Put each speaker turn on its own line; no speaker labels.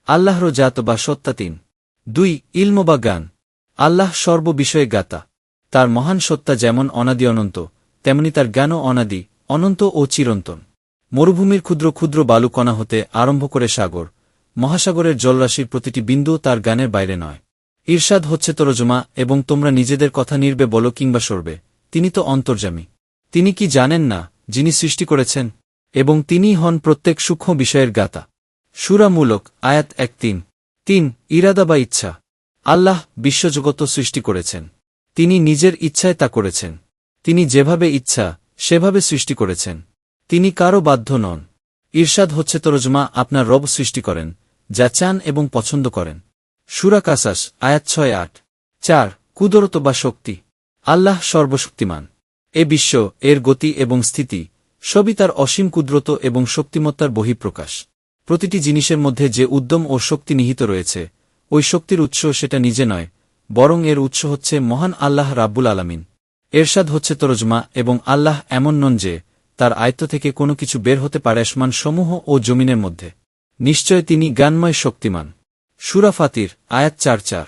আল্লাহর জাত বা সত্তা ৩ ২ ইলম বা জ্ঞান আল্লাহ সর্ববিষয়ে জ্ঞাতা। তার মহান সত্তা যেমন অনাদি অনন্ত, তেমনি তার জ্ঞানও অনাদি, অনন্ত ও চিরন্তন। মরুভূমির ক্ষুদ্র ক্ষুদ্র বালুকণা হতে আরম্ভ করে সাগর, মহাসাগরের জলরাশির প্রতিটি বিন্দু তার জ্ঞানের বাইরে নয়। ঈর্ষাদ হচ্ছে তরজমা, এবং তোমরা নিজেদের কথা নির্বে বলো কিংবা সরবে, তিনি তো অন্তর্যামী। তিনি কি জানেন না যিনি সৃষ্টি করেছেন? এবং তিনিই হন প্রত্যেক সূক্ষ্ম বিষয়ের জ্ঞাতা। সূরা মূলক আয়াত ১-৩ ৩ ইরাদা বা ইচ্ছা আল্লাহ বিশ্বজগৎ সৃষ্টি করেছেন। তিনি নিজের ইচ্ছায় তা করেছেন। তিনি যেভাবে ইচ্ছা সেভাবে সৃষ্টি করেছেন। তিনি কারও বাধ্য নন। ঈর্ষাদ হচ্ছে তরজমা, আপনার রব সৃষ্টি করেন যা চান এবং পছন্দ করেন। সূরা কাসাস আয়াত ৬-৮ ৪ কুদরত বা শক্তি আল্লাহ সর্বশক্তিমান। এ বিশ্ব, এর গতি এবং স্থিতি সবই তার অসীম কুদরত এবং শক্তিমত্তার বহিঃপ্রকাশ। প্রতিটি জিনিসের মধ্যে যে উদ্যম ও শক্তি নিহিত রয়েছে, ওই শক্তির উৎস সেটা নিজে নয়, বরং এর উৎস হচ্ছে মহান আল্লাহ রাব্বুল আলামিন। এরশাদ হচ্ছে তরজমা, এবং আল্লাহ এমন নন যে তার আয়ত্ত থেকে কোনো কিছু বের হতে পারে আসমানসমূহ ও জমিনের মধ্যে। নিশ্চয় তিনি জ্ঞানময় শক্তিমান। সূরা ফাতির আয়াত ৪-৪